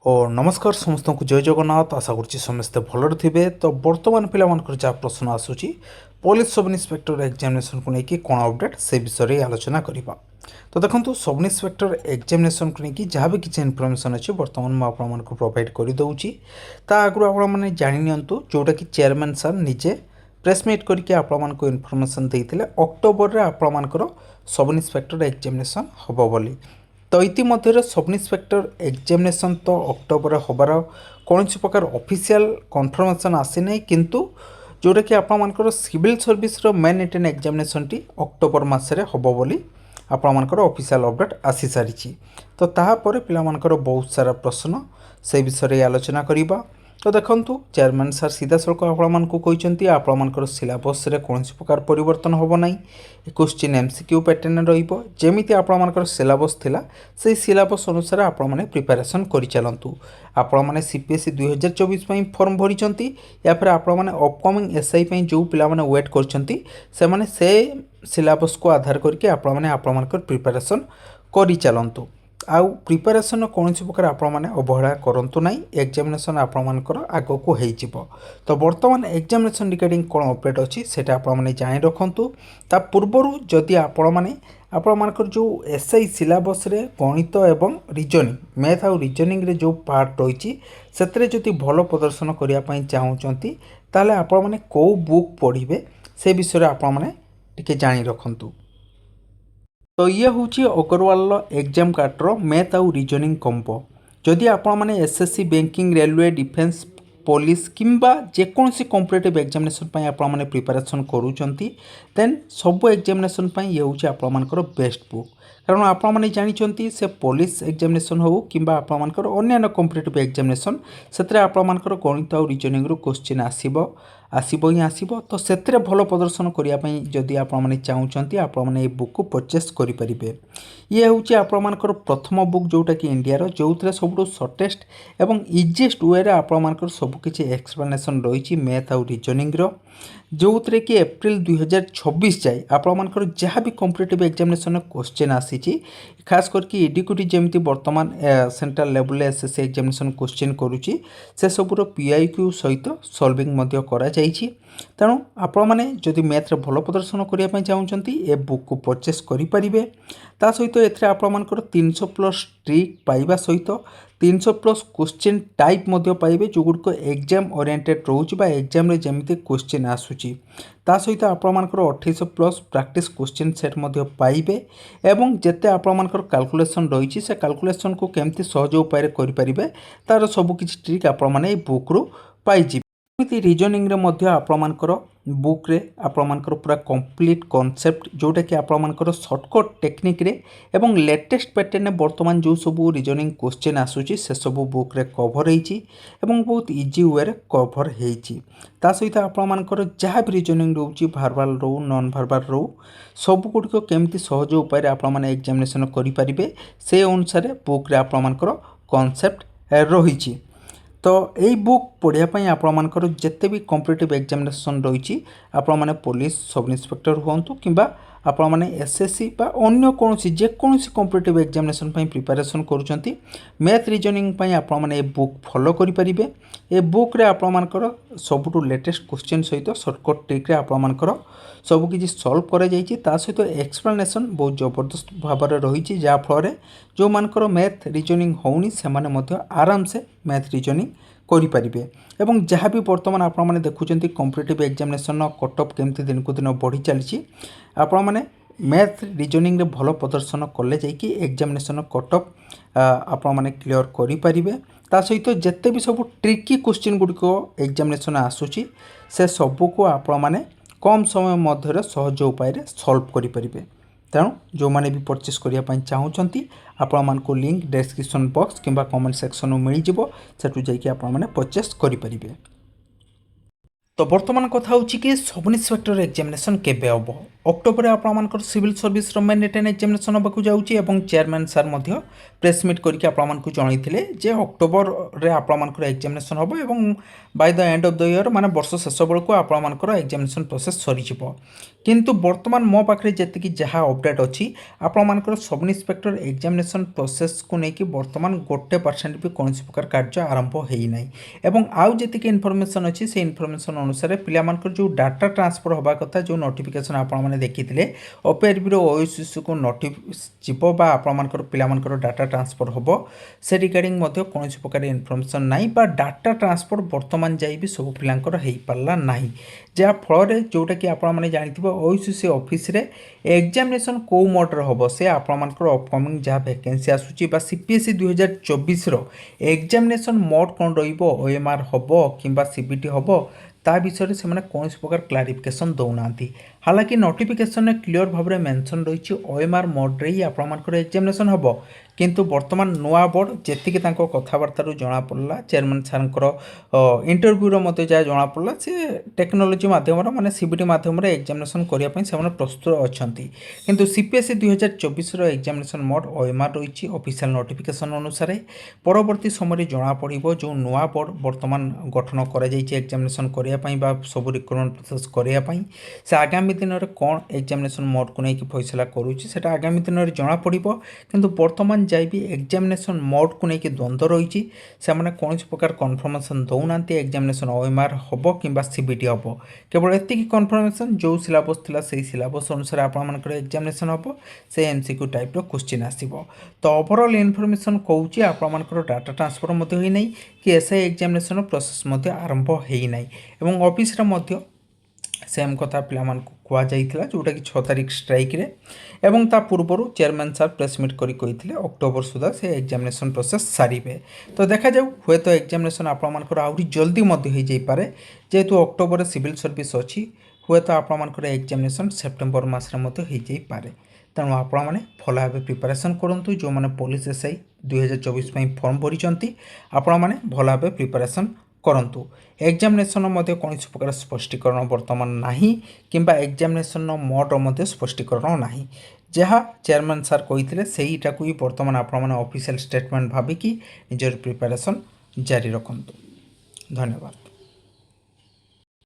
और नमस्कार समस्त को जय जगन्नाथ। आशा करुच्ची समस्ते भलरे थे। तो बर्तमान पिलामानकर जहाँ प्रश्न आसूची पुलिस सब इन्स्पेक्टर एग्जामिनेशन को लेकिन कौन अपडेट से विषय में आलोचना करवा। तो देखो सब इन्स्पेक्टर एग्जामिनेशन को लेकिन जहाँ भी किसी इनफर्मेशन अच्छी बर्तमान मुझे प्रोवाइड करदे। ता आगु आपने जाणी जोटा कि चेयरमैन सर निजे प्रेसमिट करके आपण इनफर्मेशन देते अक्टोबर में आपर सब इन्स्पेक्टर एग्जामिनेशन हम बोली। तो इतिमध्य सब इन्स्पेक्टर एग्जामिनेशन तो अक्टोबर होबार कौन प्रकार ऑफिशियल कन्फर्मेशन आसी ना, किंतु जोटा कि आपर civil service main written examination टी अक्टोबर मसरे हम बोली आपर ऑफिशियल अपडेट आसी सारी। तो तापर पिलामानकर बहुत सारा प्रश्न से विषय में आलोचना करवा। तो देखो चेयरमैन सर सीधा सड़क कहते आपर सिलेबस कौन प्रकार परिवर्तन हम ना। क्वेश्चन एमसीक्यू पैटर्न रमी आपर सिलेबस थिला से सिलेबस अनुसार आपने प्रिपेरेसन कर चलतु। आपण मैंने सीपीएसई 2024 फॉर्म भरी या फिर आपने अपकमिंग एसआई जो पिला वेट कर सिलेबस को आधार करके आपने प्रिपेरेसन कर चलतु। आउ प्रिपेरेसन कौन प्रकार आपने अवहेला करूँ ना। एग्जामिनेशन आपर आग को हो। तो बर्तमान एग्जामिनेशन रिगार्डिंग कौन अपडेट अच्छी से आपने जानी रखुँ। ता पूर्वर जदि आपणकर जो एसआई सिलेबस रे गणित एवं रिजनिंग मैथ आउ रिजनिंग रे जो पार्ट रही से भल प्रदर्शन करने चाहूँगी ताले आपने कौ बुक पढ़े से विषय आपने जानी रखुँ। तो ये हूँ अग्रवाल एग्जाम कार्डर मैथ आउ रिजनिंग कंबो। जदि आपने SSC banking railway defence police किंबा जेकोसी कॉम्पिटिटिव एग्जामिनेशन आपने प्रिपेरेसन करूँगी देन सब एग्जामिनेशन ये हूँ आपर बेस्ट बुक। कारण आपने जानते से पुलिस एग्जामिनेशन हो कि आपर अन्य कॉम्पिटिटिव एग्जामिनेशन से आपर गणित आउ रिजनिंग क्वेश्चन आसब ही आसब। तो से भल प्रदर्शन करने जदि आपने चाहूँगी आपने ये बुक को परचेस करेंगे। ये हूँ आपर प्रथम बुक जोटा कि इंडिया जो थे सब सर्टेस्ट एवं इजीएस्ट वे आपर सबकि एक्सप्लेनेशन रही मैथ आउ रिजनिंग जो थे कि एप्रिल 2026 जाए आपर जहाँ भी कॉम्पिटिटिव एग्जामिनेशन क्वेश्चन आसी खास करके एडिक्यूटी जमी बर्तमान central level SSC examination question करुच्ची से सबूर पीआईक्यू सहित सॉल्विंग करा तेणु आपने जदि मैथ्रे भल प्रदर्शन करने चाहूँगी ए बुक को परचेस करेंगे। ता सहित एथरे आपर 300+ ट्रिक पाइबा सहित 300+ क्वेश्चन टाइप पाइबे जो गुड़िक एग्जाम ओरिएंटेड रोचे एग्जाम जमी क्वेश्चन आसूची। ता सहित आपर 28+ प्रैक्टिस क्वेश्चन सेट पाइबे एवं जिते आपर कैलकुलेशन रही से कैलकुलेशन को केमती सहज उपाय करेंगे तार सबकि ट्रिक आपने बुक रू पाइबे। रिजनिंग आपर बुक रे आपर पूरा कंप्लीट कॉन्सेप्ट जोटा कि आपर सर्टकट टेक्निक रे एवं लेटेस्ट पैटर्न बर्तमान जो सब रिजनिंग क्वेश्चन आसूची से सब बुक रे कवर होती बहुत इजी वे कवर होती। सहित आपर जहाँ भी रिजनिंग रोचे भारबाल रो नॉन भारबाल रो सब गुड़िक केमती सहज उपाय आपने एग्जामिनेशन करेंगे से अनुसार बुक रे आपर कॉन्सेप्ट रही। तो यही बुक पढ़ाई आपर जिते भी कॉम्पिटिटिव एग्जामिनेशन रही आपने पुलिस सब इन्स्पेक्टर हूँ कि आपने एसएससी अन्य कौन जेकोसी कॉम्पिटिटिव एग्जामिनेशन प्रिपेरेसन करुँच मैथ रिजनिंग आपने बुक फॉलो करेंगे। ए बुक रे आपर सबुठ लेटेस्ट क्वेश्चन सहित सर्टकट ट्रिक आपर सबकि सल्व कर सहित एक्सप्लेनेशन बहुत जबरदस्त भाव रही जहाँफल जो मानकर मैथ रिजनिंग होनी से आराम से मैथ रिजनिंग करेंगे। एवं जहाँ भी बर्तमान आपने देखुं कॉम्पिटिटिव एग्जामिनेशन कटअफ केमती दिन को दिन बढ़ी चली आपने मैथ रिजनिंग रे भल प्रदर्शन कले जाकि एग्जामिनेशन कटअफ आपने क्लियर करेंगे। ता सहित जिते भी सब ट्रिकी क्वेश्चन गुड़िक एग्जामिनेशन आसूची से सबू को आपने कम समय मध्य सहज उपाय सल्व करेंगे। तेणु जो मैंने भी परचेस करने चाहूँगी आपण को लिंक डिस्क्रिप्शन बॉक्स किंबा कमेंट सेक्शन में मिल जाए सेठू जाकि आपने परचेस करेंगे। तो बर्तमान कथा हो कि सब इन्स्पेक्टर एग्जामिनेशन केबे हम अक्टोबर आपर civil service main written examination होगा जाऊँगी चेयरमैन सार प्रेस मीट करके आपको जनईले जे अक्टोबर रे आपर एग्जामिनेशन हम by the end of the year माने वर्ष शेष बेलू आपर एग्जामिनेशन प्रोसेस सरी किंतु बर्तमान मो पाखे जी जहाँ अपडेट अच्छी आपर सब इन्स्पेक्टर एग्जामिनेशन प्रोसेस को लेकिन बर्तमान 1% भी कौन प्रकार कार्य आरंभ होना एवं आउ जी इनफर्मेशन अच्छी से इनफर्मेशन अनुसार पिलामानकर जो डाटा ट्रांसफर होगा कथा जो नोटिफिकेशन आपने देखी ओपीआरबी ओएससी को नोटिस जीव आपर पिलामानकर डाटा ट्रांसफर हम से रिगार्डिंग कौन प्रकार इनफर्मेशन नाई बा डाटा ट्रांसफर बर्तमान जाए भी सब पिलांकर हो पारला नहीं जहाँ फल जोटा कि आपने जानते ओएससी ऑफिस रे एग्जामिनेशन कौ मोड्रे हम से आपर अपकमिंग जहाँ वैकेंसी आसूची सीपीएसई 2024 एग्जामिनेशन मोड कौन रोएमआर हम कि सीबीटी हम ता विषय से कौन प्रकार क्लारिफिकेशन दौना हालांकि नोटिफिकेशन में क्लीयर भाव में मेंशन रही ओएमआर मोड्रे ही आपर एग्जामिनेशन हम किंतु वर्तमान नुआ बोर्ड जी कथबार्तार जना पड़ा चेयरमैन सार इंटरव्यूर जहाँ जना पड़ा से टेक्नोलोजी मध्यम माने सीबीटी मध्यम एग्जामिनेशन करने से प्रस्तुत अच्छा किंतु सीपीएसई 2024 एग्जामिनेशन मोड ओएमआर रही ऑफिशियल नोटिफिकेशन अनुसार परवर्ती समय जना पड़ो जो नुआ बोर्ड बर्तमान गठन कर एग्जामिनेशन करने सब रिक्रुटमेंट प्रोसेस करने से आगामी दिन में कौन एग्जामिनेशन मोड को लेकिन फैसला करुँच आगामी दिन में जना पड़ो किंतु बर्तमान जाए भी एग्जामिनेशन मोड को लेकिन द्वंद्व रही से कौन प्रकार कन्फर्मेशन दौना एग्जामिनेशन ओएमआर हम कि सीबीटी हम केवल एति कन्फर्मेशन जो सिलेबस थी से सिलेबस अनुसार आपर एग्जामिनेशन हम से एमसीक्यू टाइप क्वेश्चन आसो तो ओवरऑल इनफर्मेशन कौच आपर डाटा ट्रांसफर होना कि एसआई एग्जामिनेशन प्रोसेस आरंभ होना एवं ऑफिस सेम कथा पिला कहुला जोटा कि 6 तारिख स्ट्राइक रे एवं ता पूर्वर चेयरमैन सार प्रेस मीट करी अक्टोबर सुधा से एग्जामिनेशन प्रोसेस सारे तो देखा जाऊ हुए तो एग्जामिनेशन आपर आहरी जल्दी हो जाए जेहेतु अक्टोबर सिविल सर्विस अच्छी हुए तो आपर एग्जामिनेशन सेप्टेम्बर मसरे हो जाए तेणु आपण मैंने भल भाव प्रिपेरेसन करूँ जो मैंने पुलिस एसआई 2024 फॉर्म भरी आपण मैंने भल भाव प्रिपेरेसन करंतु एग्जामिनेशन कौन प्रकार स्पष्टीकरण बर्तमान नहीं किंबा एग्जामिनेशन मोड्र स्पष्टीकरण नहीं जहाँ चेयरमैन सार कही सेटा को ही बर्तमान आपण ऑफिशियल स्टेटमेंट भाविकी निजर प्रिपेरेसन जारी रखंतु। धन्यवाद।